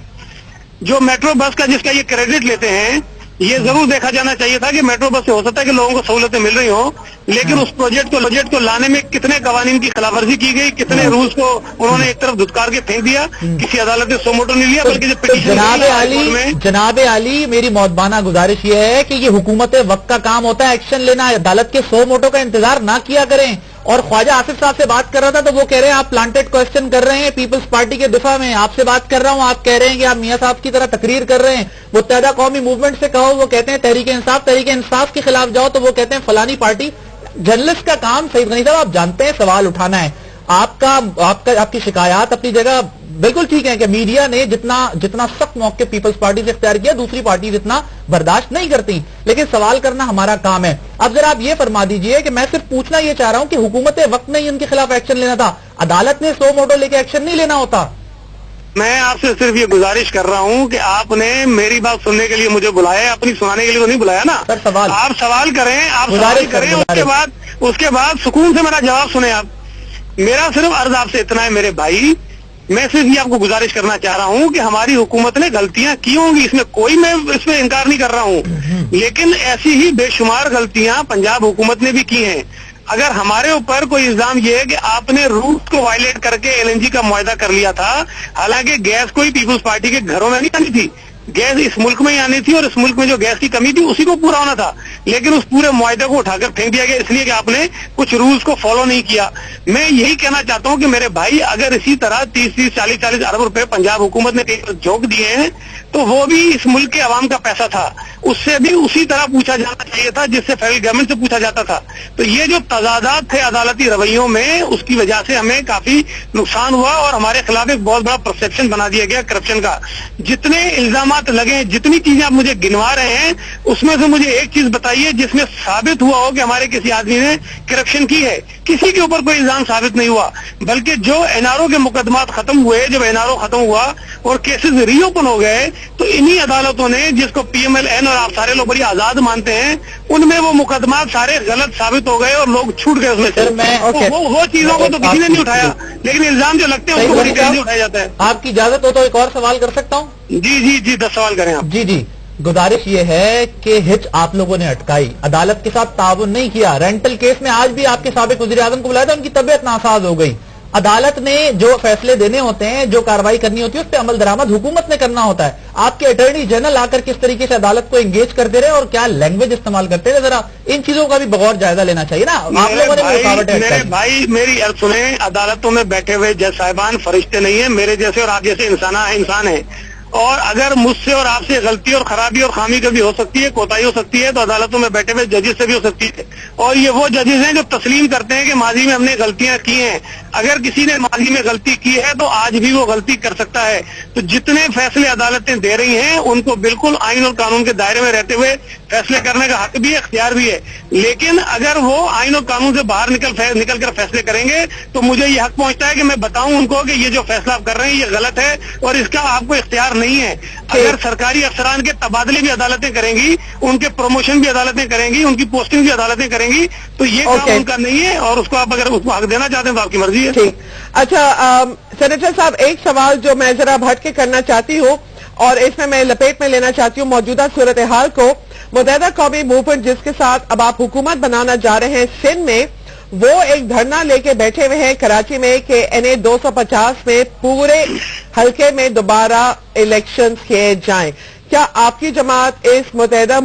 जो मेट्रो बस का जिसका ये क्रेडिट लेते हैं, ये जरूर देखा जाना चाहिए था कि मेट्रो बस से हो सकता है कि लोगों को सहूलतें मिल रही हो, लेकिन उस प्रोजेक्ट को लाने में कितने कवानीन की खिलाफवर्जी की गई, कितने रूल्स को उन्होंने एक तरफ धुतकार के फेंक दिया, किसी अदालत ने सोमोटो नहीं लिया, बल्कि जो पिटीशन जनाब आली मेरी मौदबाना गुजारिश ये है कि ये हुकूमत वक्त का काम होता है एक्शन लेना, अदालत के सोमोटो का इंतजार ना किया करें। और ख्वाजा आसिफ साहब से बात कर रहा था तो वो कह रहे हैं आप प्लांटेड क्वेश्चन कर रहे हैं पीपल्स पार्टी के दिफा में, आपसे बात कर रहा हूं, आप कह रहे हैं कि आप मियां साहब की तरह तकरीर कर रहे हैं। मुत्तहदा कौमी मूवमेंट से कहो, वो कहते हैं तहरीक इंसाफ के खिलाफ जाओ तो वो कहते हैं फलानी पार्टी। जर्नलिस्ट का काम सईद गनी साहब आप जानते हैं सवाल उठाना है, आपकी शिकायत अपनी जगह बिल्कुल ठीक है कि मीडिया ने जितना सख्त मौके पीपल्स पार्टी से इख्तियार किया, दूसरी पार्टी इतना बर्दाश्त नहीं करती, लेकिन सवाल करना हमारा काम है। अब जरा आप ये फरमा दीजिए कि मैं सिर्फ पूछना ये चाह रहा हूं कि हुकूमत वक्त ने ही उनके खिलाफ एक्शन लेना था, अदालत ने सो मोटो लेके एक्शन नहीं लेना होता। मैं आपसे सिर्फ ये गुजारिश कर रहा हूँ कि आपने मेरी बात सुनने के लिए मुझे बुलाया है, अपनी सुनाने के लिए तो नहीं बुलाया ना। सर सवाल आप सवाल करें, उसके बाद सुकून से मेरा जवाब सुने आप। मेरा सिर्फ अर्ज आपसे इतना है मेरे भाई, मैं सिर्फ ये आपको गुजारिश करना चाह रहा हूँ कि हमारी हुकूमत ने गलतियां की होंगी, इसमें कोई मैं इसमें इनकार नहीं कर रहा हूँ, लेकिन ऐसी ही बेशुमार गलतियां पंजाब हुकूमत ने भी की हैं। अगर हमारे ऊपर कोई इल्जाम ये है कि आपने रूल्स को वायलेट करके एलएनजी का मुआहदा कर लिया था, हालांकि गैस कोई पीपल्स पार्टी के घरों में नहीं आनी थी, गैस इस मुल्क में ही आनी थी और इस मुल्क में जो गैस की कमी थी उसी को पूरा होना था, लेकिन उस पूरे मुआहदे को उठाकर फेंक दिया गया इसलिए कि आपने कुछ रूल्स को फॉलो नहीं किया। मैं यही कहना चाहता हूं कि मेरे भाई अगर इसी तरह 30-30, 40-40 अरब रुपए पंजाब हुकूमत ने झोंक दिए हैं तो वो भी इस मुल्क के अवाम का पैसा था, उससे भी उसी तरह पूछा जाना चाहिए था जिससे फेडरल गवर्नमेंट से पूछा जाता था। तो ये जो तजादात थे अदालती रवैयों में, उसकी वजह से हमें काफी नुकसान हुआ और हमारे खिलाफ एक बहुत बड़ा परसेप्शन बना दिया गया करप्शन का। जितने इल्जामात लगे, जितनी चीजें आप मुझे गिनवा रहे हैं, उसमें से मुझे एक चीज बताइए जिसमें साबित हुआ हो कि हमारे किसी आदमी ने करप्शन की है। किसी के ऊपर कोई इल्जाम साबित नहीं हुआ, बल्कि जो एनआरओ के मुकदमात खत्म हुए, जब एनआरओ खत्म हुआ और केसेस रीओपन हो गए, तो इन्हीं अदालतों ने, जिसको पीएमएलएन और आप सारे लोग बड़ी आजाद मानते हैं, उनमें वो मुकदमात सारे गलत साबित हो गए और लोग छूट गए उसमें से। वो चीजों को तो किसी ने नहीं उठाया, लेकिन इल्जाम जो लगते हैं उसको बड़ी तेजी उठाया जाता है। आपकी इजाजत हो तो एक और सवाल कर सकता हूँ? जी 10 सवाल करें आप। जी गुजारिश ये है कि हिच आप लोगों ने अटकाई, अदालत के साथ ताउन नहीं किया। रेंटल केस में आज भी आपके साबिक वज़ीर आज़म को बुलाया था, उनकी तबीयत नासाज हो गई। अदालत ने जो फैसले देने होते हैं, जो कार्रवाई करनी होती है, उस पर अमल दरामद हुकूमत ने करना होता है। आपके अटॉर्नी जनरल आकर किस तरीके से अदालत को एंगेज करते रहे और क्या लैंग्वेज इस्तेमाल करते रहे, जरा इन चीजों का भी बगौर जायजा लेना चाहिए ना। आप लोगों ने मेरे भाई मेरी अर्ज सुने, अदालतों में बैठे हुए जज साहिबान फरिश्ते नहीं है, मेरे जैसे और आप जैसे इंसान है, और अगर मुझसे और आपसे गलती और खराबी और खामी कभी हो सकती है, कोताही हो सकती है, तो अदालतों में बैठे हुए जजेस से भी हो सकती है। और ये वो जजेस हैं जो तस्लीम करते हैं कि माजी में हमने गलतियां की हैं। अगर किसी ने माजी में गलती की है तो आज भी वो गलती कर सकता है। तो जितने फैसले अदालतें दे रही हैं उनको बिल्कुल आइन और कानून के दायरे में रहते हुए फैसले करने का हक भी है, इख्तियार भी है, लेकिन अगर वो आइन और कानून से बाहर निकल कर फैसले करेंगे तो मुझे ये हक पहुंचता है कि मैं बताऊं उनको कि ये जो फैसला आप कर रहे हैं ये गलत है और इसका आपको इख्तियार नहीं है। अगर सरकारी अफसरान के तबादले भी अदालतें करेंगी, उनके प्रमोशन भी अदालतें करेंगी, उनकी पोस्टिंग भी अदालतें करेंगी, तो ये काम उनका नहीं है और उसको आप अगर उसको हक देना चाहते हैं तो आपकी मर्जी है। ठीक, अच्छा सेनेटर साहब, एक सवाल जो मैं जरा हट के करना चाहती हूँ और इसमें मैं लपेट में लेना चाहती हूँ मौजूदा सूरत हाल को। मुत्तहदा कौमी मूवमेंट जिसके साथ अब आप हुकूमत बनाना जा रहे हैं सिंध में, वो एक धरना लेके बैठे हुए हैं कराची में कि NA 250 में पूरे हल्के में दोबारा इलेक्शंस किए जाएं। क्या आपकी जमात इस मुत्तहदा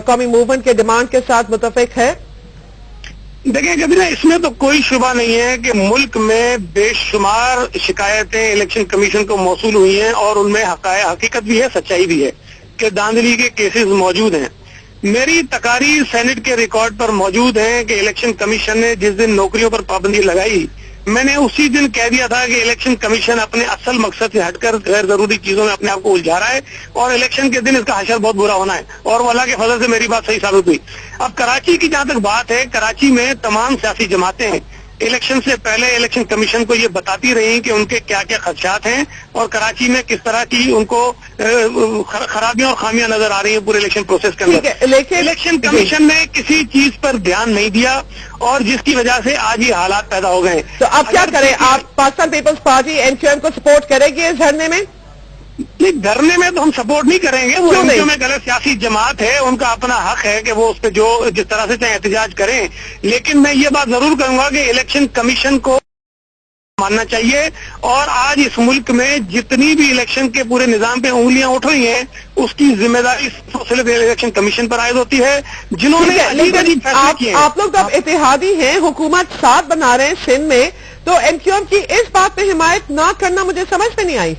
कौमी मूवमेंट के डिमांड के साथ मुत्तफिक है? देखिए कभी ना, इसमें तो कोई शुबा नहीं है कि मुल्क में बेशुमार शिकायतें इलेक्शन कमीशन को मौसूल हुई हैं और उनमें हकीकत भी है, सच्चाई भी है कि धांधली के केसेस मौजूद हैं। मेरी तकारीर सेनेट के रिकॉर्ड पर मौजूद है कि इलेक्शन कमीशन ने जिस दिन नौकरियों पर पाबंदी लगाई मैंने उसी दिन कह दिया था कि इलेक्शन कमीशन अपने असल मकसद से हटकर गैर जरूरी चीजों में अपने आप को उलझा रहा है और इलेक्शन के दिन इसका हशर बहुत बुरा होना है, और वो अल्लाह के फजल से मेरी बात सही साबित हुई। अब कराची की जहां तक बात है, कराची में तमाम सियासी जमातें हैं इलेक्शन से पहले इलेक्शन कमीशन को ये बताती रही कि उनके क्या क्या खदशात हैं और कराची में किस तरह की उनको खराबियां और खामियां नजर आ रही हैं पूरे इलेक्शन प्रोसेस के अंदर। लेकिन इलेक्शन कमीशन ने किसी चीज पर ध्यान नहीं दिया और जिसकी वजह से आज ये हालात पैदा हो गए। तो अब क्या करें? आप पाकिस्तान पीपल्स पार्टी एमक्यूएम को सपोर्ट करेगी इस धरने में? नहीं, धरने में तो हम सपोर्ट नहीं करेंगे। वो एमक्यूएम में गलत सियासी जमात है, उनका अपना हक है कि वो उस पर जो जिस तरह से चाहे एहतजाज करें, लेकिन मैं ये बात जरूर कहूंगा कि इलेक्शन कमीशन को मानना चाहिए। और आज इस मुल्क में जितनी भी इलेक्शन के पूरे निजाम पे उंगलियां उठ रही हैं, उसकी जिम्मेदारी सिर्फ इलेक्शन कमीशन पर आयद होती है, जिन्होंने अजीब फैसले किए हैं। आप लोग तो अब इत्तेहादी हैं, हुकूमत साथ बना रहे हैं सिंध में, तो एमक्यूएम की इस बात पे हिमायत ना करना मुझे समझ में नहीं आई।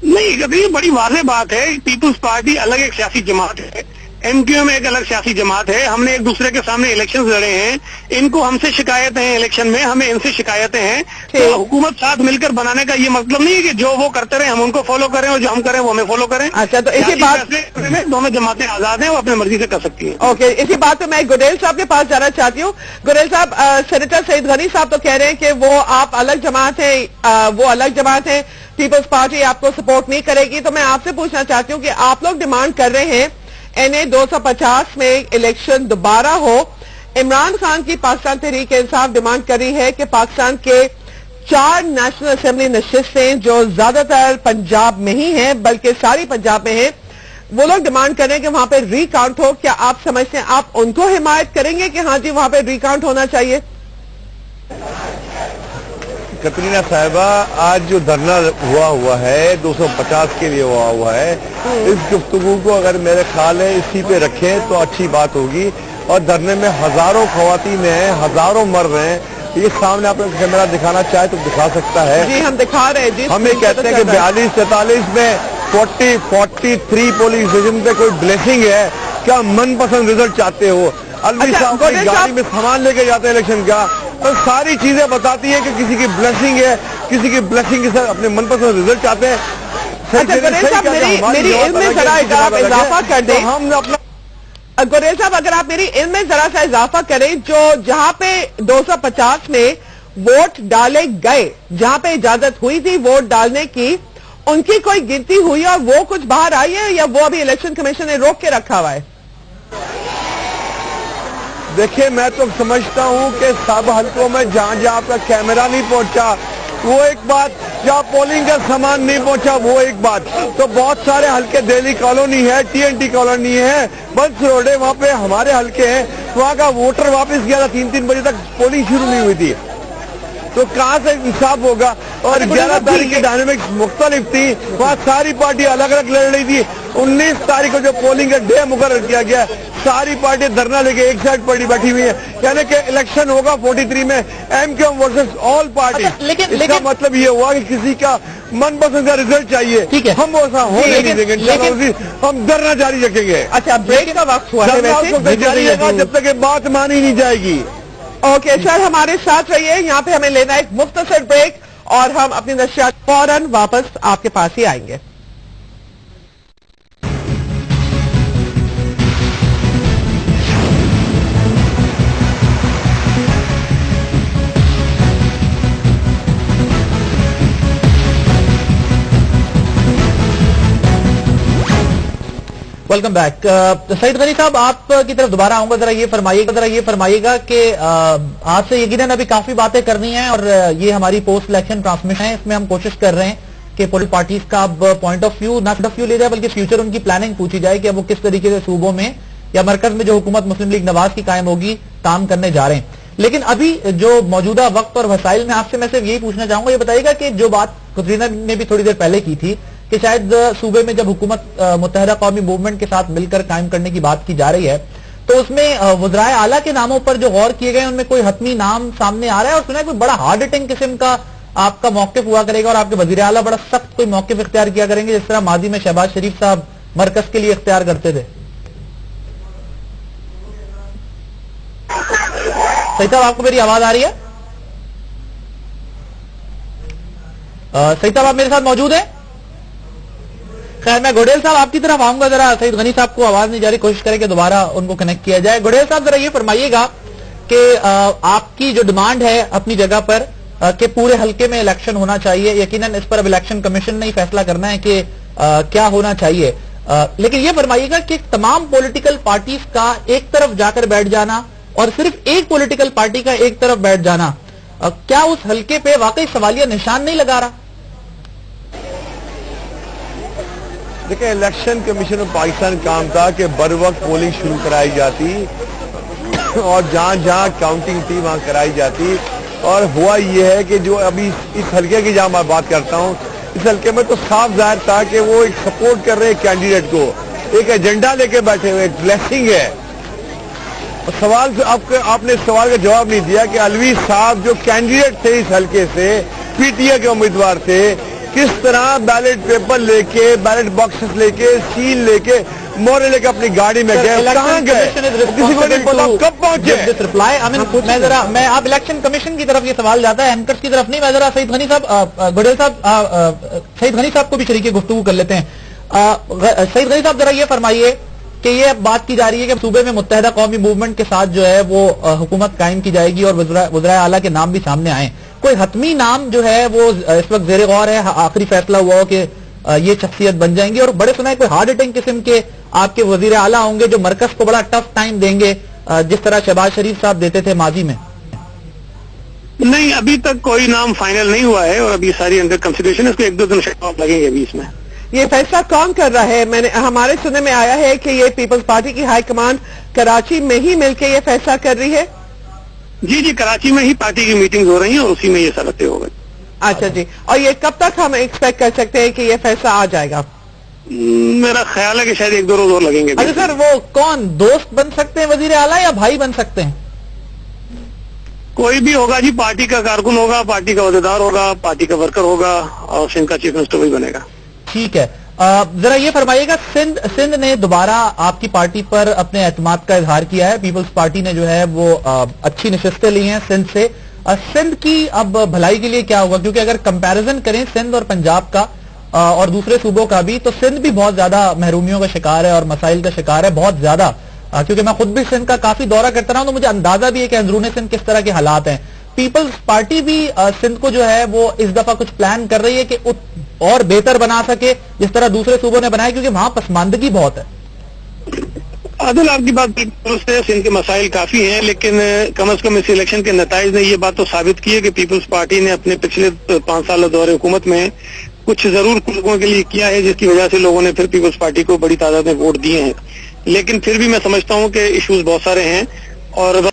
नहीं, ये बड़ी वाज़ेह बात है। पीपुल्स पार्टी अलग एक सियासी जमात है, एमक्यूएम एक अलग सियासी जमात है। हमने एक दूसरे के सामने इलेक्शन लड़े हैं, इनको हमसे शिकायतें हैं इलेक्शन में, हमें इनसे शिकायतें हैं। तो हुकूमत साथ मिलकर बनाने का ये मतलब नहीं है कि जो वो करते रहे हम उनको फॉलो करें और जो हम करें वो हमें फॉलो करें। अच्छा, तो इसी बात में दोनों जमातें आजाद हैं, वो अपनी मर्जी से कर सकती हैं। ओके, इसी बात पे मैं गुरेल साहब के पास जाना चाहती हूँ। गुरेल साहब, सेनेटर सईद गनी साहब तो कह रहे हैं कि वो आप अलग जमात हैं, वो अलग जमात है, पीपल्स पार्टी आपको सपोर्ट नहीं करेगी। तो मैं आपसे पूछना चाहती हूँ कि आप लोग डिमांड कर रहे हैं NA 250 में इलेक्शन दोबारा हो। इमरान खान की पाकिस्तान तहरीक इंसाफ डिमांड कर रही है कि पाकिस्तान के 4 नेशनल असेंबली नशिस्तें जो ज्यादातर पंजाब में ही हैं, बल्कि सारी पंजाब में हैं, वो लोग डिमांड कर रहे हैं कि वहां पे रिकाउंट हो। क्या आप समझते हैं आप उनको हिमायत करेंगे कि हाँ जी वहां पे रिकाउंट होना चाहिए? कतरीना साहिबा, आज जो धरना हुआ है 250 के लिए हुआ है, इस गुफ्तगू को अगर मेरे ख्याल है इसी पे रखें तो अच्छी बात होगी। और धरने में हजारों खवातीन हैं, हजारों मर रहे हैं। ये सामने आप कैमरा दिखाना चाहे तो दिखा सकता है। जी, हम दिखा रहे हैं। हम ये कहते हैं कि 42-43 में 43 पोलिंग स्टेशन पे कोई ब्लेसिंग है क्या? मनपसंद रिजल्ट चाहते हो? अलवी साहब की गाड़ी में सामान लेके जाते हैं इलेक्शन का, तो सारी चीजें बताती है कि किसी की ब्लेसिंग है, किसी की ब्लेसिंग के साथ अपने मनपसंद रिजल्ट चाहते हैं। अच्छा, गुरेल साहब, मेरी इल्म में जरा आप इजाफा कर दें। हम अपना गुरेल साहब, अगर आप मेरी इल्म में जरा सा इजाफा करें, जो जहां पे 250 में वोट डाले गए, जहां पे इजाजत हुई थी वोट डालने की, उनकी कोई गिनती हुई और वो कुछ बाहर आई है या वो अभी इलेक्शन कमीशन ने रोक के रखा हुआ है? देखिए, मैं तो समझता हूं कि सब हल्कों में जहां जहां आपका कैमरा नहीं पहुंचा वो एक बात, जहां पोलिंग का सामान नहीं पहुंचा वो एक बात। तो बहुत सारे हल्के, दिल्ली कॉलोनी है, TNT कॉलोनी है, बंस रोड है, वहां पे हमारे हल्के हैं, वहां का वोटर वापस गया था। 3-3 बजे तक पोलिंग शुरू नहीं हुई थी, तो कहां से इंसाफ होगा? और 11 तारीख की डायनेमिक्स मुख्तलिफ थी, वहां सारी पार्टी अलग अलग लड़ रही थी। 19 तारीख को जो पोलिंग का डे मुकर्रर किया गया, सारी पार्टी धरना लेके एक साइड पार्टी बैठी हुई है, यानी कि इलेक्शन होगा 43 में एमक्यूएम वर्सेस ऑल पार्टी। इसका मतलब ये हुआ कि किसी का मनपसंद का रिजल्ट चाहिए, ठीक है, हम ऐसा होने नहीं देंगे। हम धरना जारी रखेंगे। अच्छा, ब्रेक का वक्त हुआ है, जारी रहेगा जब तक ये बात मानी नहीं जाएगी। ओके सर, हमारे साथ रहिए। यहाँ पे हमें लेना एक मुख्तसर ब्रेक और हम अपनी नशियात फौरन वापस आपके पास ही आएंगे। Welcome back. सईद गनी साहब, आपकी तरफ दोबारा आऊंगा। जरा ये फरमाइएगा कि आपसे यकीनन अभी काफी बातें करनी है और ये हमारी पोस्ट इलेक्शन ट्रांसमिशन है, इसमें हम कोशिश कर रहे हैं कि पॉलिटिकल पार्टीज का अब पॉइंट ऑफ व्यू ले जाए, बल्कि फ्यूचर उनकी प्लानिंग पूछी जाए कि वो किस तरीके से सूबों में या मरकज में जो हुकूमत मुस्लिम लीग नवाज की कायम होगी काम करने जा रहे हैं। लेकिन अभी जो मौजूदा वक्त और वसाइल में आपसे मैं सिर्फ यही पूछना चाहूंगा, ये बताइएगा कि जो बात कतरीना ने भी थोड़ी देर पहले की थी कि शायद सूबे में जब हुकूमत मुत्तहदा कौमी मूवमेंट के साथ मिलकर कायम करने की बात की जा रही है, तो उसमें वज़राए आला के नामों पर जो गौर किए गए उनमें कोई हतमी नाम सामने आ रहा है और सुना है कोई बड़ा हार्ड हिटिंग किस्म का आपका मौकिफ हुआ करेगा और आपके वज़ीर आला बड़ा सख्त कोई मौकिफ इख्तियार किया करेंगे, जिस तरह माजी में शहबाज शरीफ साहब मरकज के लिए इख्तियार करते थे। सही साहब, आपको मेरी आवाज आ रही है? सईद साहब आप मेरे साथ मौजूद हैं? खैर मैं गुडेल साहब आपकी तरफ आऊंगा, जरा सईद गनी साहब को आवाज नहीं जा रही, कोशिश करें कि दोबारा उनको कनेक्ट किया जाए। गुडेल साहब जरा ये फरमाइएगा कि आपकी जो डिमांड है अपनी जगह पर कि पूरे हल्के में इलेक्शन होना चाहिए, यकीनन इस पर अब इलेक्शन कमीशन ने ही फैसला करना है कि क्या होना चाहिए, लेकिन ये फरमाइएगा कि तमाम पॉलिटिकल पार्टीज का एक तरफ जाकर बैठ जाना और सिर्फ एक पॉलिटिकल पार्टी का एक तरफ बैठ जाना क्या उस हल्के पे वाकई सवालिया निशान नहीं लगा रहा? देखिए, इलेक्शन कमीशन ऑफ पाकिस्तान काम था कि बर वक्त पोलिंग शुरू कराई जाती और जहां जहां काउंटिंग थी वहां कराई जाती, और हुआ ये है कि जो अभी इस हल्के की जहां मैं बात करता हूं, इस हल्के में तो साफ जाहिर था कि वो एक सपोर्ट कर रहे हैं कैंडिडेट को, एक एजेंडा लेके बैठे हुए, एक ब्लेसिंग है। और सवाल आपने सवाल का जवाब नहीं दिया कि अलवी साहब जो कैंडिडेट थे इस हल्के से, पीटीए के उम्मीदवार थे, किस तरह बैलेट पेपर लेके, बैलेट बॉक्सेस लेके, सील लेके, मोहरे लेके अपनी गाड़ी में गए, कहां गए, किसी को नहीं पता कब पहुंचे। मैं आप इलेक्शन कमीशन की तरफ ये सवाल जाता है, एंकर्स की तरफ नहीं। मैं जरा सईद गनी साहब, गुडेल साहब, सईद गनी साहब को भी शरीके गुफ्तगू कर लेते हैं। सईद गनी साहब जरा ये फरमाइए कि ये बात की जा रही है कि सूबे में मुत्तहिदा कौमी मूवमेंट के साथ जो है वो हुकूमत कायम की जाएगी और वज़राए आला के नाम भी सामने आए, कोई हतमी नाम जो है वो इस वक्त ज़ेरे गौर है, आखिरी फैसला हुआ हो कि ये शख्सियत बन जाएंगी, और बड़े सुना है कोई हार्ड हिटिंग किस्म के आपके वजीर आला होंगे जो मरकज को बड़ा टफ टाइम देंगे, जिस तरह शहबाज शरीफ साहब देते थे माजी में? नहीं, अभी तक कोई नाम फाइनल नहीं हुआ है और अभी सारी अंडर कंसिडरेशन है, इसको 1-2 दिन लगेंगे अभी इसमें। ये फैसला कौन कर रहा है? हमारे सुनने में आया है कि ये पीपल्स पार्टी की हाई कमांड कराची में ही मिलकर ये फैसला कर रही है। जी, कराची में ही पार्टी की मीटिंग हो रही है और उसी में ये सारा तय होगा। अच्छा जी, और ये कब तक हम एक्सपेक्ट कर सकते हैं कि ये फैसला आ जाएगा? मेरा ख्याल है कि शायद 1-2 रोज और लगेंगे। अच्छा सर, वो कौन दोस्त बन सकते हैं वजीर आला या भाई बन सकते हैं? कोई भी होगा जी, पार्टी का कारकुन होगा, पार्टी का अहदेदार होगा, पार्टी का वर्कर होगा और सिंध का चीफ मिनिस्टर वही बनेगा। ठीक है, जरा ये फरमाइएगा, सिंध ने दोबारा आपकी पार्टी पर अपने एतमाद का इजहार किया है। पीपल्स पार्टी ने जो है वो अच्छी नशिस्तें ली हैं सिंध से। सिंध की अब भलाई के लिए क्या होगा? क्योंकि अगर कंपैरिजन करें सिंध और पंजाब का और दूसरे सूबों का भी, तो सिंध भी बहुत ज्यादा महरूमियों का शिकार है और मसाइल का शिकार है, बहुत ज्यादा। क्योंकि मैं खुद भी सिंध का काफी दौरा करता रहा हूं, तो मुझे अंदाजा भी है कि अंदरूनी सिंध किस तरह के हालात हैं। पीपल्स पार्टी भी सिंध को जो है वो इस दफा कुछ प्लान कर रही है कि और बेहतर बना सके जिस तरह दूसरे सूबों ने बनाया, क्योंकि वहां पसमानदगी बहुत है। आदिल, आपकी बात दुरुस्त है, सिंध के मसाइल काफी हैं, लेकिन कम से कम इस इलेक्शन के नताइज ने ये बात तो साबित की है कि पीपल्स पार्टी ने अपने पिछले 5 साल दौरे हुकूमत में कुछ जरूर लोगों के लिए किया है, जिसकी वजह से लोगों ने फिर पीपल्स पार्टी को बड़ी तादाद में वोट दिए हैं। लेकिन फिर भी मैं समझता हूं कि इश्यूज बहुत सारे हैं और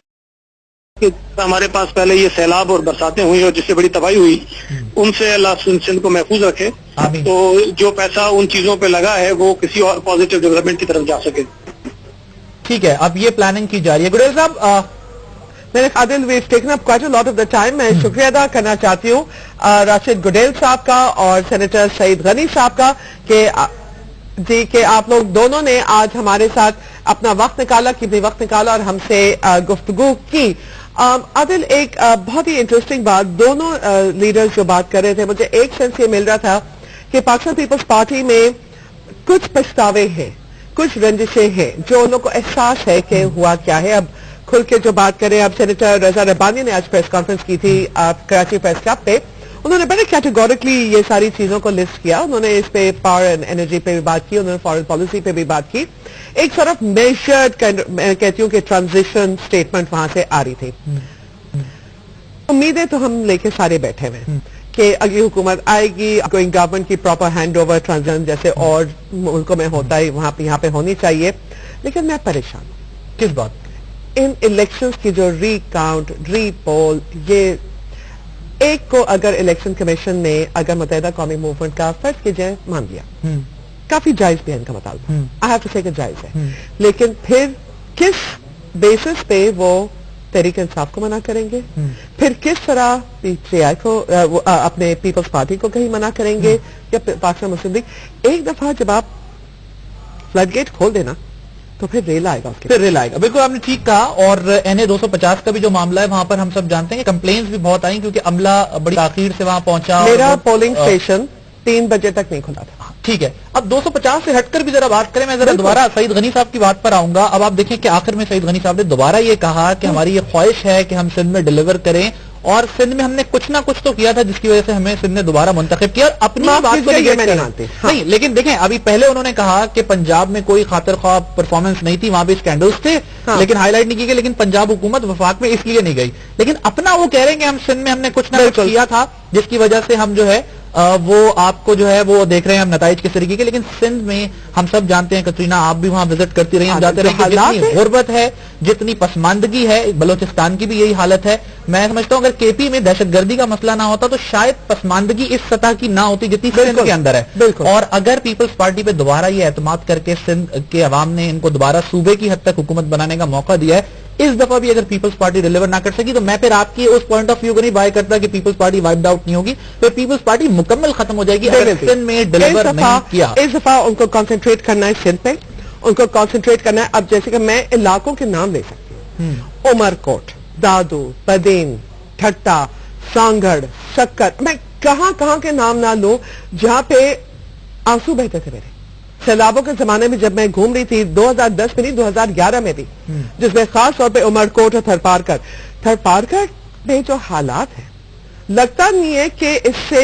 हमारे पास पहले ये सैलाब और बरसातें हुई और जिससे बड़ी तबाही हुई, उनसे अल्लाह सिंध को महफूज रखे, तो जो पैसा उन चीजों पे लगा है वो किसी और पॉजिटिव डेवलपमेंट की तरफ जा सके। ठीक है, अब ये प्लानिंग की जा रही है। गुडेल साहब, मैंने आदिल we taken up quite a lot of the time. मैं शुक्रिया अदा करना चाहती हूँ राशिद गुडेल साहब का और सेनेटर सईद गनी साहब का कि आप लोग दोनों ने आज हमारे साथ अपना वक्त निकाला, कीमती वक्त निकाला और हमसे गुफ्तगू की। आदिल, एक बहुत ही इंटरेस्टिंग बात, दोनों लीडर्स जो बात कर रहे थे, मुझे एक सेंस ये मिल रहा था कि पाकिस्तान पीपल्स पार्टी में कुछ पछतावे हैं, कुछ रंजिशें हैं, जो उन लोगों को एहसास है कि हुआ क्या है। अब खुल के जो बात करें, अब सेनेटर रजा रब्बानी ने आज प्रेस कॉन्फ्रेंस की थी कराची प्रेस क्लब पे, उन्होंने बड़े कैटेगोरिकली ये सारी चीजों को लिस्ट किया। उन्होंने इस पे पावर एंड एनर्जी पे भी बात की, उन्होंने फॉरेन पॉलिसी पे भी बात की। एक सॉर्ट ऑफ मेजर्ड, मैं कहती हूँ कि ट्रांजिशन स्टेटमेंट वहां से आ रही थी। उम्मीदें तो हम लेके सारे बैठे हुए कि अगली हुकूमत आएगी, गोइंग गवर्नमेंट की प्रॉपर हैंड ओवर ट्रांजिशन जैसे और मुल्कों में होता है वहां पे यहाँ पे होनी चाहिए। लेकिन मैं परेशान हूं। किस बात? इन इलेक्शंस की जो रीकाउंट, रीपोल, ये एक को अगर इलेक्शन कमीशन ने अगर मुत्तहिदा कौमी मूवमेंट का फर्ज कीजिए मान लिया, काफी जायज भी है इनका मुतालबा, आई हैव टू से जायज है, लेकिन फिर किस बेसिस पे वो तहरीक इंसाफ को मना करेंगे, फिर किस तरह पीटीआई को अपने पीपल्स पार्टी को कहीं मना करेंगे या पाकिस्तान मुस्लिम लीग। एक दफा जब आप फ्लड गेट खोल देना तो फिर रेल आएगा उसके फिर रेल आएगा। बिल्कुल आपने ठीक कहा। और NA 250 का भी जो मामला है वहां पर हम सब जानते हैं कि कंप्लेंट्स भी बहुत आई क्योंकि अमला बड़ी ताखीर से वहां पहुंचा। मेरा पोलिंग स्टेशन 3 बजे तक नहीं खुला था। ठीक है, अब 250 से हटकर भी जरा बात करें। मैं जरा दोबारा सईद गनी साहब की बात पर आऊंगा। अब आप देखें कि आखिर में सईद गनी साहब ने दोबारा ये कहा कि हमारी ये ख्वाहिश है कि हम सिंध में डिलीवर करें, और सिंध में हमने कुछ ना कुछ तो किया था जिसकी वजह से हमें सिंध ने दोबारा मुंतखब किया। और अपनी बात को मैं नहीं मानती। नहीं, लेकिन देखें अभी पहले उन्होंने कहा कि पंजाब में कोई खातिर ख्वाह परफॉर्मेंस नहीं थी, वहां पे स्कैंडल्स थे, लेकिन हाईलाइट नहीं की गई। लेकिन पंजाब हुकूमत वफाक में इसलिए नहीं गई। लेकिन अपना वो कह रहे हैं कि हम सिंध में हमने कुछ ना कुछ किया था जिसकी वजह से हम जो है वो आपको जो है वो देख रहे हैं हम नताइज किस तरीके के। लेकिन सिंध में हम सब जानते हैं, कतरीना आप भी वहां विजिट करती रही, हम जाते रहे, जितनी गुर्बत है, जितनी पसमानदगी है, बलोचिस्तान की भी यही हालत है। मैं समझता हूं अगर केपी में दहशतगर्दी का मसला ना होता तो शायद पसमानदगी इस सतह की ना होती जितनी सिंध के अंदर है। और अगर पीपल्स पार्टी पे दोबारा ये एतमाद करके सिंध के अवाम ने इनको दोबारा सूबे की हद तक हुकूमत बनाने का मौका दिया है, इस दफा भी अगर पीपल्स पार्टी डिलीवर ना कर सकी तो मैं फिर आपकी उस पॉइंट ऑफ व्यू को नहीं बाय करता कि पीपल्स पार्टी वाइप्ड आउट नहीं होगी, फिर पीपल्स पार्टी मुकम्मल खत्म हो जाएगी अगर सिंध में डिलीवर नहीं किया। इस दफा उनको कंसंट्रेट करना है सिंध पे, उनको कंसंट्रेट करना है। अब जैसे कि मैं इलाकों के नाम ले सकती हूँ, उमरकोट, दादू, बदेन, ठट्टा, सांगड़, शक्कर, मैं कहां के नाम ना लूं जहां पे आंसू बहते थे मेरे। सैलाबों के जमाने में जब मैं घूम रही थी 2010 में नहीं 2011 में थी, जिसमें खास तौर पे उमरकोट और थरपारकर में जो हालात है, लगता नहीं है कि इससे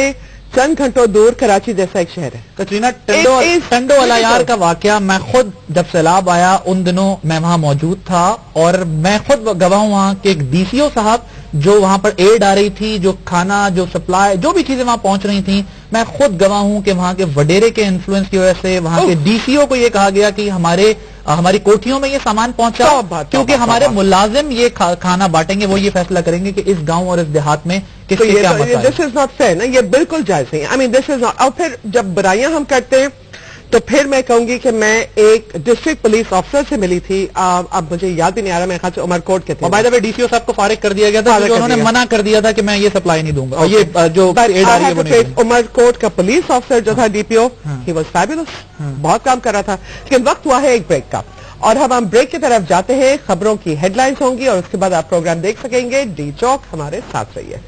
चंद घंटों दूर कराची जैसा एक शहर है। कतरीना टंडो अलायार का वाकया, मैं खुद जब सैलाब आया उन दिनों मैं वहां मौजूद था और मैं खुद गवाह हूं वहां के एक DCO साहब जो वहां पर एड आ रही थी, जो खाना, जो सप्लाई, जो भी चीजें वहां पहुंच रही थी, मैं खुद गवाह हूं कि वहां के वडेरे के इन्फ्लुएंस की वजह से वहां के DCO को यह कहा गया कि हमारी कोठियों में ये सामान पहुंचाओ, क्योंकि हमारे मुलाजिम ये खाना बांटेंगे, वो ये फैसला करेंगे कि इस गांव और इस देहात में किसके क्या मसला है। दिस इज नॉट फेयर ना, ये बिल्कुल जायज नहीं। I mean this is not. और फिर जब बुराइयां हम करते हैं तो फिर मैं कहूंगी कि मैं एक डिस्ट्रिक्ट पुलिस ऑफिसर से मिली थी, अब मुझे याद भी नहीं आ रहा, मैं ख्याल से उमरकोट के थे। बाय द वे DCO साहब को फारिग कर दिया गया था, उन्होंने मना कर दिया था कि मैं ये सप्लाई नहीं दूंगा। और ये जो उमरकोट का पुलिस ऑफिसर जो था DPO, ही वाज फैबुलस, बहुत काम कर रहा था। लेकिन वक्त हुआ है एक ब्रेक का, और हम ब्रेक की तरफ जाते हैं। खबरों की हेडलाइंस होंगी और उसके बाद आप प्रोग्राम देख सकेंगे। डी चौक हमारे साथ रहिए।